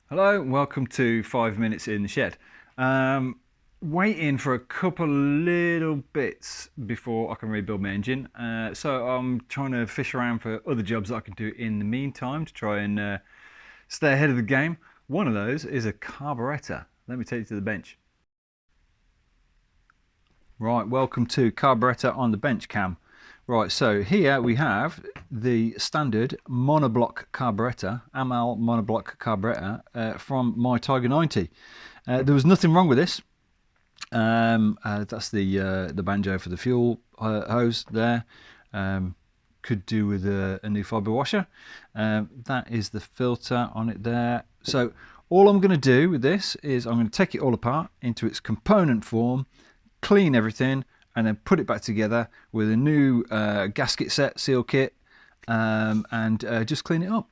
Hello, welcome to 5 Minutes in the Shed. Waiting for a couple little bits before I can rebuild my engine. So I'm trying to fish around for other jobs that I can do in the meantime to try and stay ahead of the game. One of those is a carburettor. Let me take you to the bench. Right, welcome to Carburettor on the Bench Cam. Right, so here we have the standard monoblock carburettor, Amal monoblock carburettor from my Tiger 90. There was nothing wrong with this. That's the banjo for the fuel hose there. Could do with a new fibre washer. That is the filter on it there. So all I'm going to do with this is I'm going to take it all apart into its component form, clean everything, and then put it back together with a new gasket set, seal kit, and just clean it up.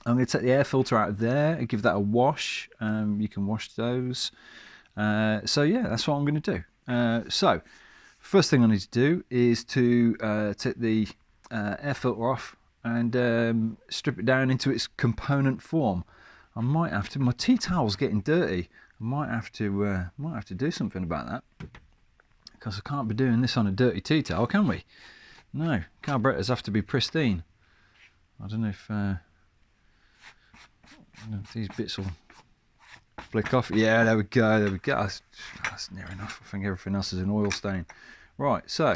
I'm going to take the air filter out of there and give that a wash. You can wash those. So yeah, that's what I'm going to do. So first thing I need to do is to take the air filter off and strip it down into its component form. I might have to. My tea towel's getting dirty. I might have to do something about that, because I can't be doing this on a dirty tea towel, can we? No, carburetors have to be pristine. I don't know if these bits will flick off. Yeah, there we go, there we go. That's near enough. I think everything else is an oil stain. Right, so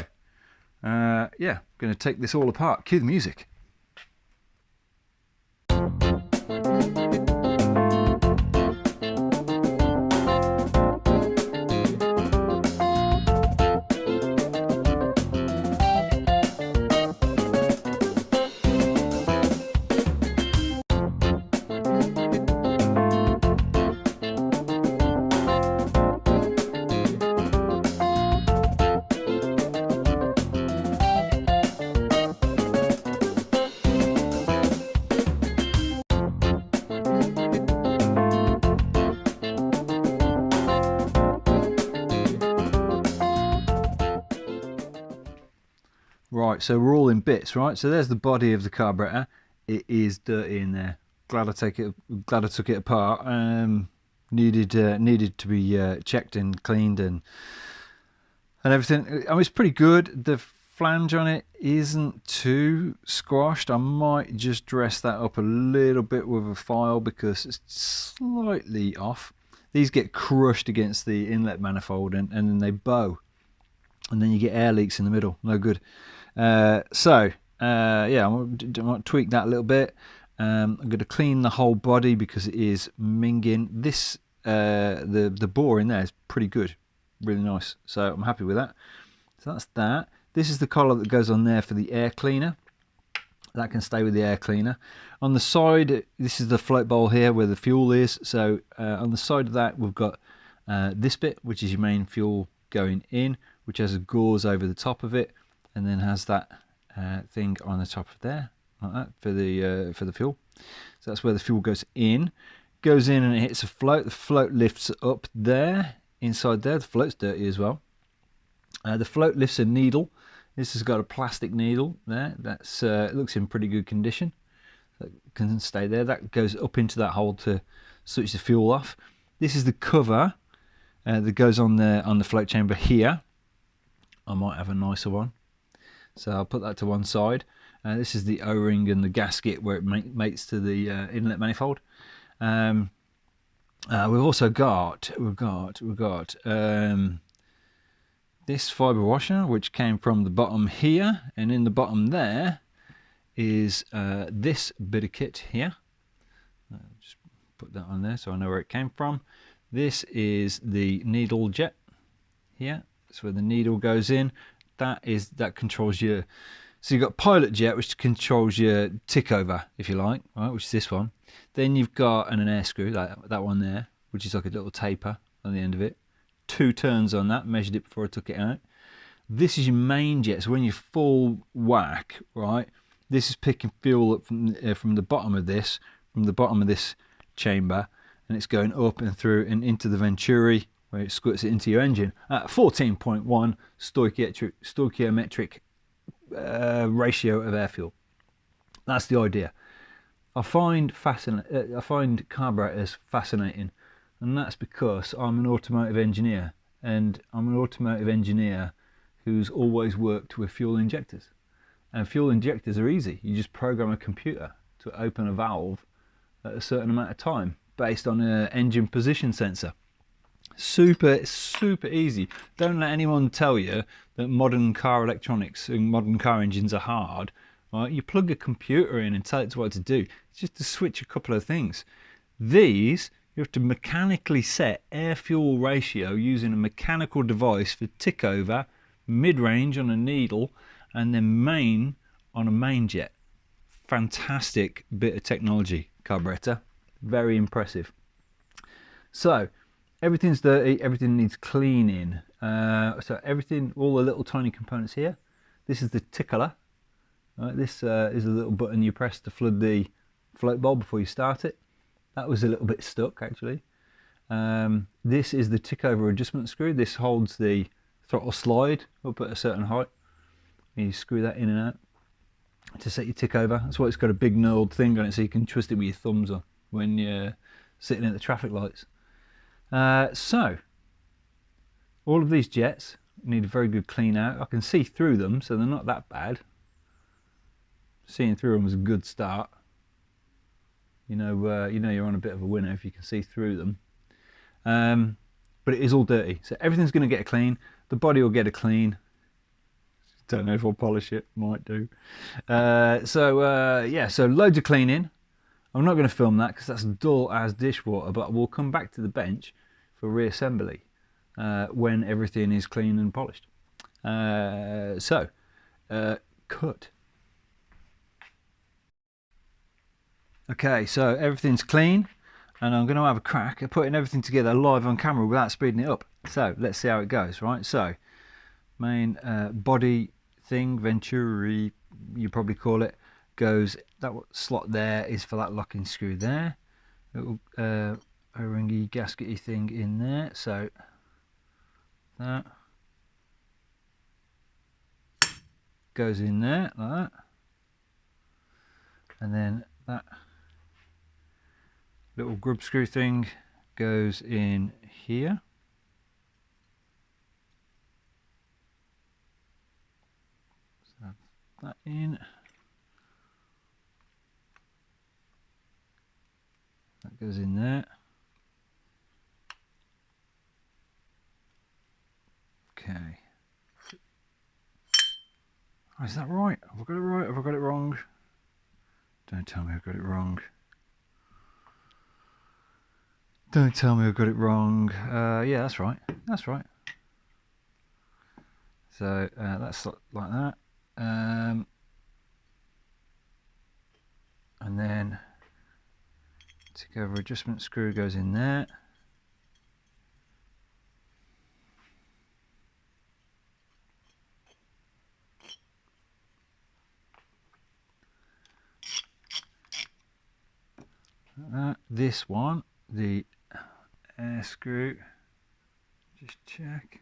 yeah, I'm going to take this all apart. Cue the music. Right, so we're all in bits, right? So there's the body of the carburettor. It is dirty in there. Glad I took it apart. Needed to be checked and cleaned and everything. I mean, it's pretty good. The flange on it isn't too squashed. I might just dress that up a little bit with a file because it's slightly off. These get crushed against the inlet manifold and then they bow, and then you get air leaks in the middle. No good. Yeah, I might tweak that a little bit. I'm going to clean the whole body because it is minging. This the bore in there is pretty good, really nice. So I'm happy with that. So that's that. This is the collar that goes on there for the air cleaner. That can stay with the air cleaner. On the side, this is the float bowl here where the fuel is. So on the side of that, we've got this bit, which is your main fuel going in, which has a gauze over the top of it, and then has that thing on the top of there, like that, for the fuel. So that's where the fuel goes in and it hits a float. The float lifts up there, inside there. The float's dirty as well. The float lifts a needle. This has got a plastic needle there. That's it looks in pretty good condition. That can stay there. That goes up into that hole to switch the fuel off. This is the cover that goes on the float chamber here. I might have a nicer one, so I'll put that to one side. This is the O-ring and the gasket where it mates to the inlet manifold. We've also got this fibre washer, which came from the bottom here, and in the bottom there is this bit of kit here. Just put that on there so I know where it came from. This is the needle jet here. That's where the needle goes in. That controls your. So you've got pilot jet, which controls your tick over, if you like, right? Which is this one. Then you've got an air screw, that one there, which is like a little taper on the end of it. 2 turns on that. Measured it before I took it out. This is your main jet. So when you full whack, right? This is picking fuel up from the bottom of this, chamber, and it's going up and through and into the venturi, where it squirts it into your engine at 14.1 stoichiometric ratio of air fuel. That's the idea. I find carburetors fascinating, and that's because I'm an automotive engineer, and I'm an automotive engineer who's always worked with fuel injectors. And fuel injectors are easy. You just program a computer to open a valve at a certain amount of time based on an engine position sensor. Super easy. Don't let anyone tell you that modern car electronics and modern car engines are hard. Right? You plug a computer in and tell it what to do. It's just to switch a couple of things. These, you have to mechanically set air fuel ratio using a mechanical device for tick over, mid range on a needle, and then main on a main jet. Fantastic bit of technology, carburettor. Very impressive. So everything's dirty, everything needs cleaning. So everything, all the little tiny components here. This is the tickler. Right, this is a little button you press to flood the float bowl before you start it. That was a little bit stuck actually. This is the tick over adjustment screw. This holds the throttle slide up at a certain height. You screw that in and out to set your tick over. That's why it's got a big knurled thing on it, so you can twist it with your thumbs on when you're sitting at the traffic lights. So all of these jets need a very good clean out. I can see through them, so they're not that bad. Seeing through them is a good start. You know you're on a bit of a winner if you can see through them. But it is all dirty, so everything's going to get a clean. The body will get a clean. Don't know if I'll polish it. Might do. Yeah, so loads of cleaning. I'm not going to film that because that's dull as dishwater, but we'll come back to the bench for reassembly when everything is clean and polished. Cut. Okay, so everything's clean, and I'm going to have a crack at putting everything together live on camera without speeding it up. So let's see how it goes, right? So main body thing, Venturi, you probably call it, goes, that slot there is for that locking screw there. Little O-ringy gaskety thing in there, so that goes in there like that, and then that little grub screw thing goes in here. So that in. That goes in there. Okay. Oh, is that right? Have I got it right? Have I got it wrong? Don't tell me I've got it wrong. Don't tell me I've got it wrong. Yeah, that's right. That's right. So that's like that. And then tick over adjustment screw goes in there. This one, the air screw, just check.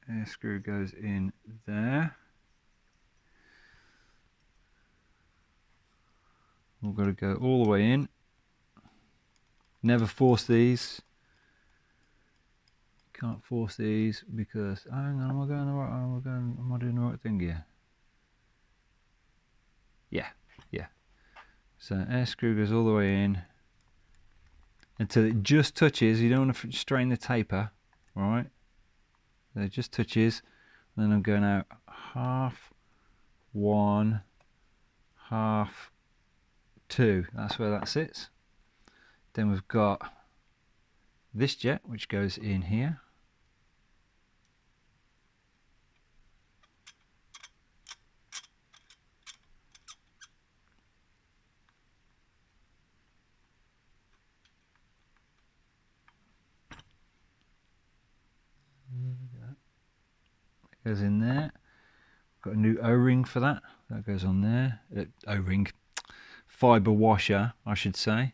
Air screw goes in there. We've got to go all the way in. Never force these. Can't force these because, oh, hang on, am I going the right? Am I doing the right thing here? Yeah. So air screw goes all the way in until it just touches. You don't want to strain the taper, right? So it just touches. And then I'm going out half, 1, half, 2. That's where that sits. Then we've got this jet which goes in here. Goes in there. Got a new O-ring for that. That goes on there. O-ring, fibre washer, I should say.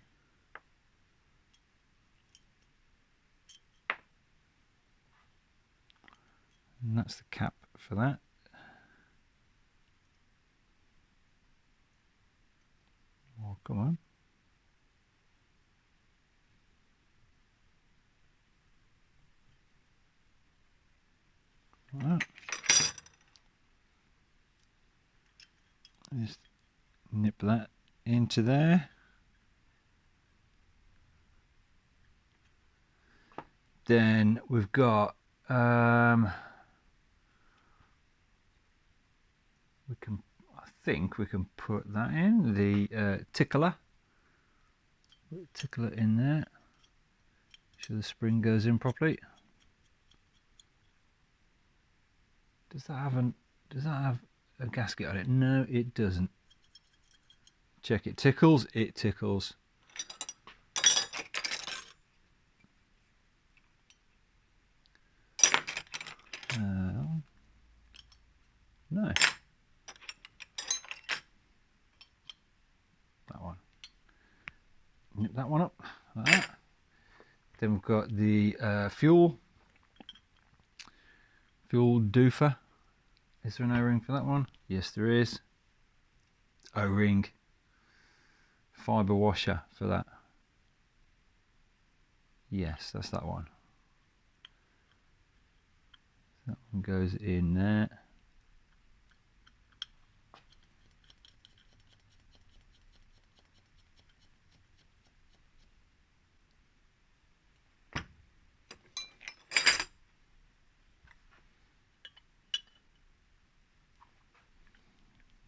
And that's the cap for that. Come on. Like that. Just nip that into there. Then we've got we can, I think we can put that in the tickler. Put the tickler in there. Sure the spring goes in properly. Does that have a gasket on it? No, it doesn't. Check it tickles. It tickles. No. That one. Nip that one up like that. Then we've got the fuel doofer. Is there an O-ring for that one? Yes, there is. O-ring. Fibre washer for that. Yes, that's that one. That one goes in there.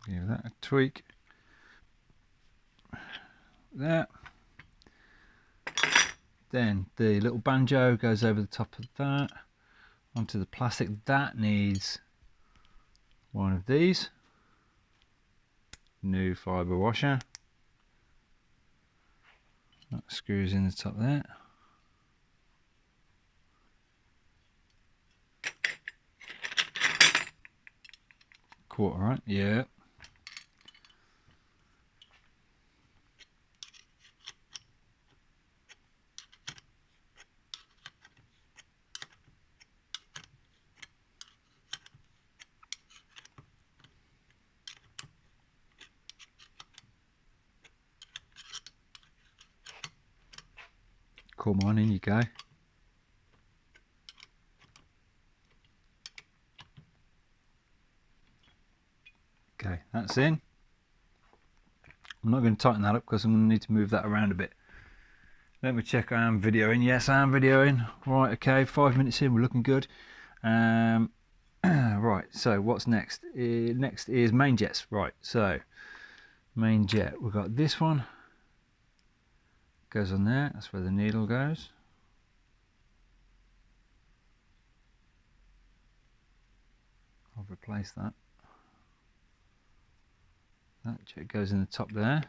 Give that a tweak. There. Then the little banjo goes over the top of that onto the plastic. That needs one of these. New fibre washer. That screws in the top there. Quarter, right? Yeah. Come on, in you go. Okay, that's in. I'm not going to tighten that up because I'm going to need to move that around a bit. Let me check I am videoing. Yes, I am videoing. Right, okay, 5 minutes in, we're looking good. Right, so what's next? Next is main jets. Right, so main jet. We've got this one. Goes on there. That's where the needle goes. I've replaced that. That jet goes in the top there.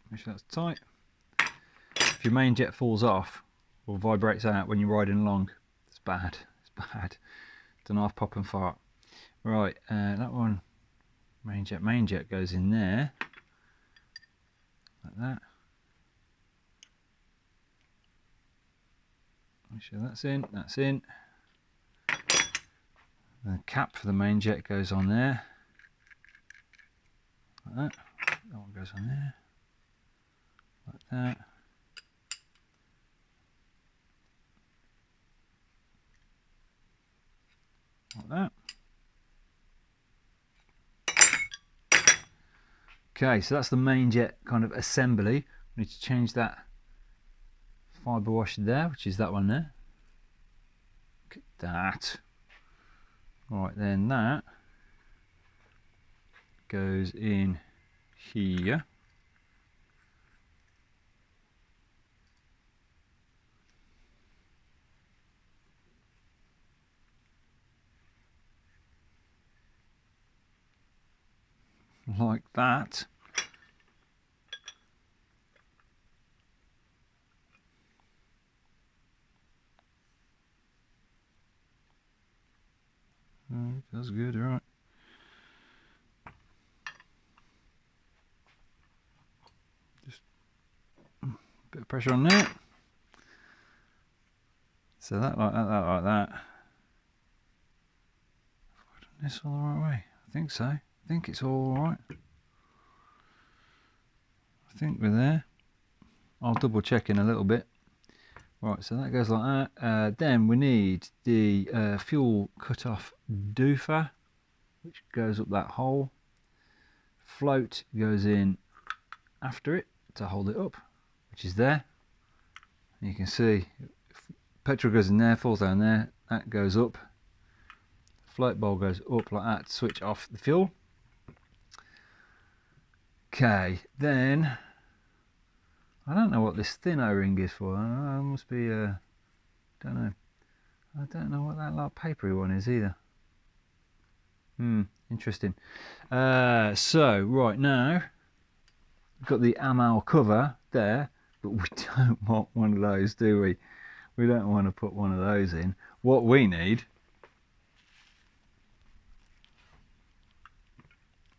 Make sure that's tight. If your main jet falls off or vibrates out when you're riding along, it's bad. It's bad. Don't half pop and fart. Right, that one, main jet goes in there, like that. Make sure that's in, that's in. The cap for the main jet goes on there, like that. That one goes on there, like that. Like that. Okay, so that's the main jet kind of assembly. We need to change that fibre washer there, which is that one there. Look at that. Right, then that goes in here. Like that. That's good, all right. Just a bit of pressure on there. So that like that, that like that. Have I done this all the right way? I think so. I think it's all right. I think we're there. I'll double check in a little bit. Right, so that goes like that. Then we need the fuel cut-off doofer, which goes up that hole. Float goes in after it to hold it up, which is there. And you can see petrol goes in there, falls down there, that goes up. Float bowl goes up like that to switch off the fuel. Okay, then I don't know what this thin O-ring is for. It must be don't know. I don't know what that like papery one is either. Interesting. So right now we've got the Amal cover there, but we don't want one of those, do we? We don't want to put one of those in. What we need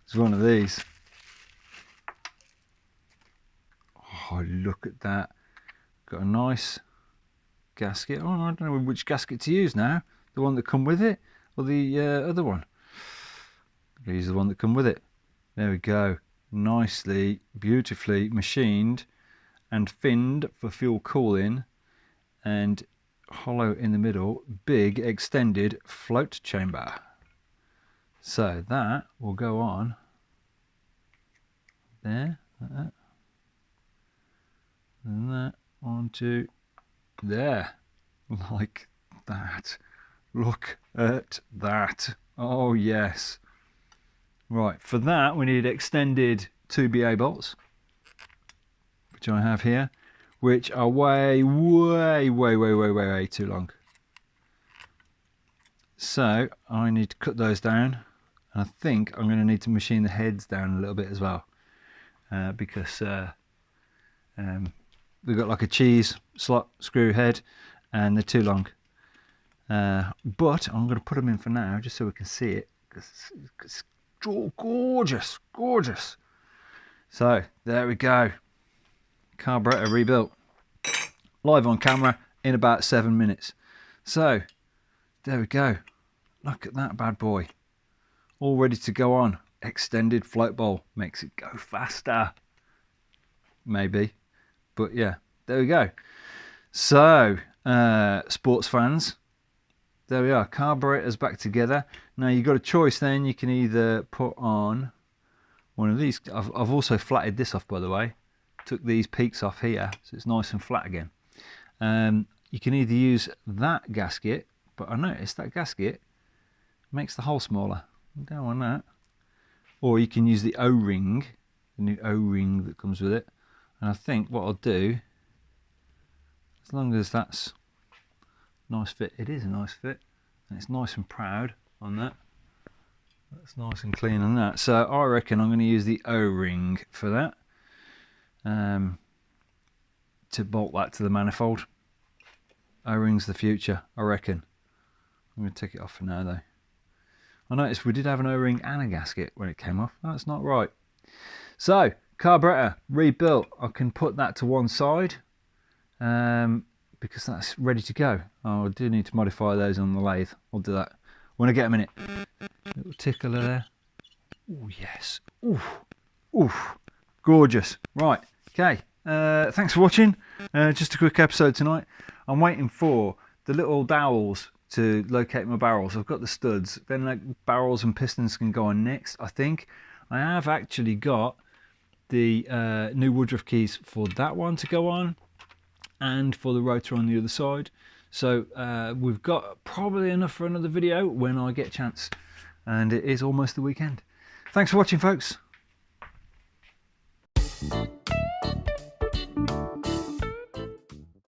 is one of these. Oh, look at that. Got a nice gasket. Oh, I don't know which gasket to use now. The one that come with it or the other one. Use the one that come with it. There we go. Nicely, beautifully machined and finned for fuel cooling, and hollow in the middle, big extended float chamber. So that will go on there, like that, and that onto there, like that. Look at that. Oh yes. Right, for that we need extended 2BA bolts, which I have here, which are way too long. So I need to cut those down, and I think I'm going to need to machine the heads down a little bit as well, because we've got like a cheese slot screw head and they're too long. But I'm going to put them in for now just so we can see it, because it's gorgeous, gorgeous. So there we go, carburettor rebuilt live on camera in about 7 minutes. So there we go, look at that bad boy, all ready to go on. Extended float bowl makes it go faster, maybe, but yeah, there we go. So sports fans, there we are, carburetors back together. Now you've got a choice then. You can either put on one of these. I've also flatted this off, by the way. Took these peaks off here, so it's nice and flat again. You can either use that gasket, but I noticed that gasket makes the hole smaller. I don't want that. Or you can use the O-ring, the new O-ring that comes with it. And I think what I'll do, as long as that's nice fit, it is a nice fit, and it's nice and proud on that. That's nice and clean on that. So I reckon I'm going to use the O-ring for that, to bolt that to the manifold. O-ring's the future, I reckon. I'm going to take it off for now though. I noticed we did have an O-ring and a gasket when it came off. That's not right. So carburettor rebuilt. I can put that to one side, because that's ready to go. Oh, I do need to modify those on the lathe. I'll do that when I get a minute. Little tickler there. Oh yes. Oof. Oof. Gorgeous. Right. Okay. Thanks for watching. Just a quick episode tonight. I'm waiting for the little dowels to locate my barrels. I've got the studs. Then like barrels and pistons can go on next, I think. I have actually got the new Woodruff keys for that one to go on, and for the rotor on the other side. So we've got probably enough for another video when I get a chance, and it is almost the weekend. Thanks for watching, folks.